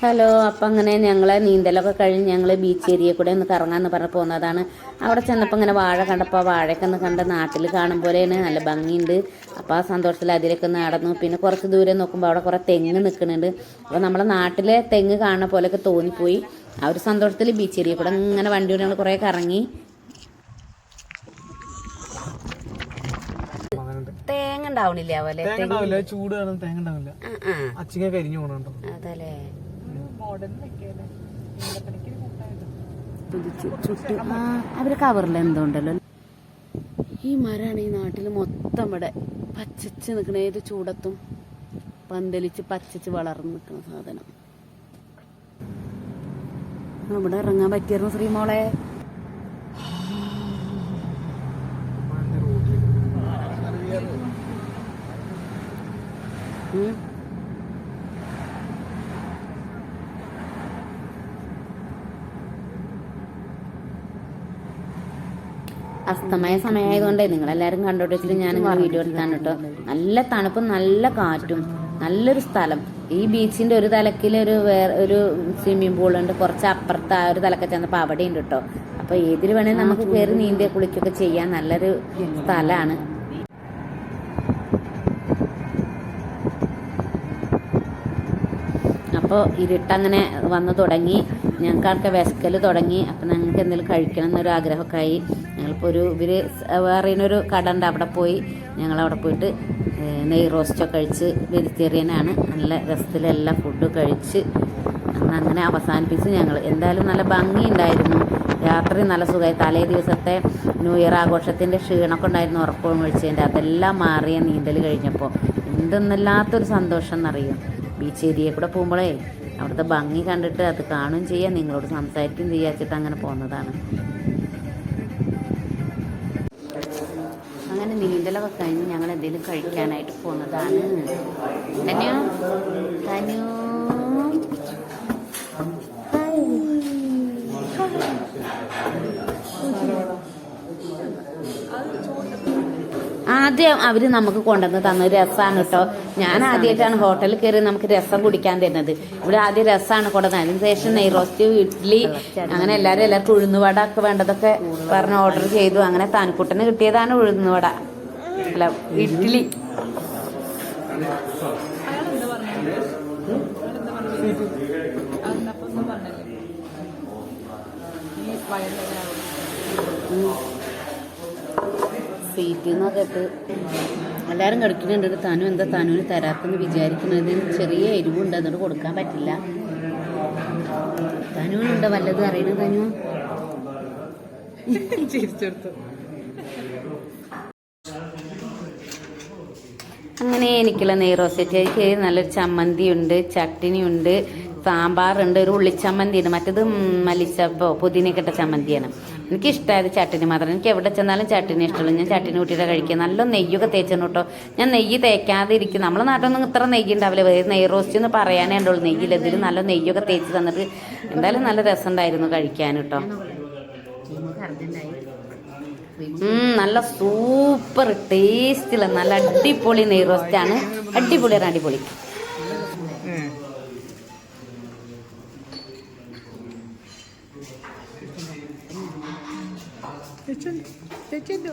Hello. അപ്പം അങ്ങനെ ഞങ്ങൾ നീന്തലൊക്കെ കഴിഞ്ഞ് ഞങ്ങൾ ബീച്ച് ഏരിയയിൽ കൂടെ ഒന്ന് കറങ്ങാമെന്ന് പറഞ്ഞ് പോകുന്നതാണ്. അവിടെ ചെന്നപ്പോൾ ഇങ്ങനെ വാഴ കണ്ടപ്പോൾ വാഴയൊക്കെ ഒന്ന് കണ്ട് നാട്ടിൽ കാണും പോലെയാണ്, നല്ല ഭംഗിയുണ്ട്. അപ്പോൾ ആ സന്തോഷത്തിൽ അതിലേക്ക് നടന്നു. പിന്നെ കുറച്ച് ദൂരം നോക്കുമ്പോൾ അവിടെ കുറേ തെങ്ങ് നിൽക്കുന്നുണ്ട്. അപ്പോൾ നമ്മളെ നാട്ടിലെ തെങ്ങ് കാണുന്ന പോലെയൊക്കെ തോന്നിപ്പോയി. ആ ഒരു സന്തോഷത്തിൽ ബീച്ച് ഏരിയയിൽ കൂടെ ഇങ്ങനെ വണ്ടി കൊണ്ട് ഞങ്ങൾ കുറേ കറങ്ങി. തേങ്ങ ഉണ്ടാവണില്ല പോലെ ചൂട് തേങ്ങ ഉണ്ടാവില്ല, അച്ചിങ്ങ കരിഞ്ഞു പോണോ. അതല്ലേ അവര് കവറിൽ എന്തോണ്ടല്ലോ. ഈ മരാണ് ഈ നാട്ടിൽ മൊത്തം ഇവിടെ പച്ചച്ച് നിക്കണ, ഏത് ചൂടത്തും പന്തലിച്ച് പച്ചച്ച് വളർന്ന് നിൽക്കുന്ന സാധനം. ഇവിടെ ഇറങ്ങാൻ പറ്റിയിരുന്നു ശ്രീമോളെ. അസ്തമയ സമയമായതുകൊണ്ടേ നിങ്ങളെല്ലാവരും കണ്ടോട്ട് വെച്ചിട്ട് ഞാൻ വീഡിയോ എടുത്താണ് കേട്ടോ. നല്ല തണുപ്പും നല്ല കാറ്റും നല്ലൊരു സ്ഥലം. ഈ ബീച്ചിന്റെ ഒരു തലക്കിൽ ഒരു സ്വിമ്മിംഗ് പൂളുണ്ട്, കുറച്ച് അപ്പുറത്ത് ആ ഒരു തലക്കെ ചെന്നപ്പോൾ അവിടെ ഉണ്ട് കേട്ടോ. അപ്പോൾ ഏതിൽ വേണേലും നമുക്ക് കയറി നീന്തി കുളിക്കൊക്കെ ചെയ്യാൻ നല്ലൊരു സ്ഥലമാണ്. അപ്പോൾ ഇരുട്ടങ്ങനെ വന്നു തുടങ്ങി, ഞങ്ങൾക്കൊക്കെ വിശക്കൽ തുടങ്ങി. അപ്പം ഞങ്ങൾക്ക് എന്തെങ്കിലും കഴിക്കണം എന്നൊരു ആഗ്രഹമൊക്കെ ആയി. ഞങ്ങളിപ്പോൾ വേറെ ഒരു കട ഉണ്ട്, അവിടെ പോയി ഞങ്ങളവിടെ പോയിട്ട് നെയ് റോസ്റ്റൊക്കെ കഴിച്ച്, വെജിറ്റേറിയനാണ്, നല്ല രസത്തിലെല്ലാം ഫുഡ് കഴിച്ച് അങ്ങനെ അവസാനിപ്പിച്ച് ഞങ്ങൾ. എന്തായാലും നല്ല ഭംഗിയുണ്ടായിരുന്നു, രാത്രി നല്ല സുഖമായി. തലേ ദിവസത്തെ ന്യൂ ഇയർ ആഘോഷത്തിൻ്റെ ക്ഷീണമൊക്കെ ഉണ്ടായിരുന്നു, ഉറക്കവും കഴിച്ചതിൻ്റെ അതെല്ലാം മാറിയ നീന്തൽ കഴിഞ്ഞപ്പോൾ എന്തെന്നല്ലാത്തൊരു സന്തോഷം എന്നറിയാം. ബീച്ച് ഏരിയയിൽ കൂടെ പോകുമ്പോഴേ അവിടുത്തെ ഭംഗി കണ്ടിട്ട് അത് കാണുകയും ചെയ്യാം, നിങ്ങളോട് സംസാരിക്കുകയും ചെയ്യാച്ചിട്ട് അങ്ങനെ പോകുന്നതാണ്. അങ്ങനെ നീന്തലൊക്കെ കഴിഞ്ഞ് ഞങ്ങൾ എന്തെങ്കിലും കഴിക്കാനായിട്ട് പോകുന്നതാണ്. തനു തനു ആദ്യം അവർ നമുക്ക് കൊണ്ടുവന്ന് തന്ന രസമാണ് കേട്ടോ. ഞാൻ ആദ്യമായിട്ടാണ് ഹോട്ടലിൽ കയറി നമുക്ക് രസം കുടിക്കാൻ തരുന്നത്. ഇവിടെ ആദ്യം രസമാണ് കൊണ്ടുവന്നത്, അതിന് ശേഷം നെയ് റോസ്റ്റ്, ഇഡ്ഡലി, അങ്ങനെ എല്ലാവർക്കും ഉഴുന്നുവട ഒക്കെ വേണ്ടതൊക്കെ പറഞ്ഞ് ഓർഡർ ചെയ്തു. അങ്ങനെ താൻകുട്ടന് കിട്ടിയതാണ് ഉഴുന്നുവട, അല്ല ഇഡ്ഡലി. സീറ്റിൽ നിന്നൊക്കെ ഇട്ട് എല്ലാവരും കഴിക്കുന്നുണ്ട്. തനു എന്താ തനുവിന് തരാത്തെന്ന് വിചാരിക്കുന്നതിന് ചെറിയ എരിവുണ്ട്, അതുകൊണ്ട് കൊടുക്കാൻ പറ്റില്ല. തനുവിനുണ്ടോ വല്ലതും അറിയണത്? തനു അങ്ങനെ എനിക്കുള്ള നെയ് റോസ്റ്റേക്ക് നല്ലൊരു ചമ്മന്തി ഉണ്ട്, ചട്ടിനി ഉണ്ട്, സാമ്പാറുണ്ട്, ഒരു ഉള്ളിച്ചമ്മന്തി ഉണ്ട്, മറ്റേത് മല്ലിച്ചപ്പോ പുതിനയൊക്കെ ഇട്ട ചമ്മന്തിയാണ്. എനിക്കിഷ്ടമായത് ചട്ടിനി മാത്രം. എനിക്ക് എവിടെ ചെന്നാലും ചട്ടിനി ഇഷ്ടമുള്ളൂ. ഞാൻ ചട്ടിനി കൂട്ടിയിട്ട് കഴിക്കുക. നല്ല നെയ്യൊക്കെ തേച്ചു കേട്ടോ. ഞാൻ നെയ്യ് തേക്കാതെ ഇരിക്കും. നമ്മളെ നാട്ടിലൊന്നും ഇത്ര നെയ്യ് ഉണ്ടാവില്ല, നെയ് റോസ്റ്റ് എന്ന് പറയാനേ ഉള്ളൂ. നെയ്യില്ല, ഇതിൽ നല്ല നെയ്യൊക്കെ തേച്ച് തന്നിട്ട് എന്തായാലും നല്ല രസമുണ്ടായിരുന്നു കഴിക്കാൻ കേട്ടോ. നല്ല സൂപ്പർ ടേസ്റ്റുള്ള നല്ല അടിപൊളി നെയ് റോസ്റ്റാണ്. അടിപൊളിയാണ്, അടിപൊളി. Te echando.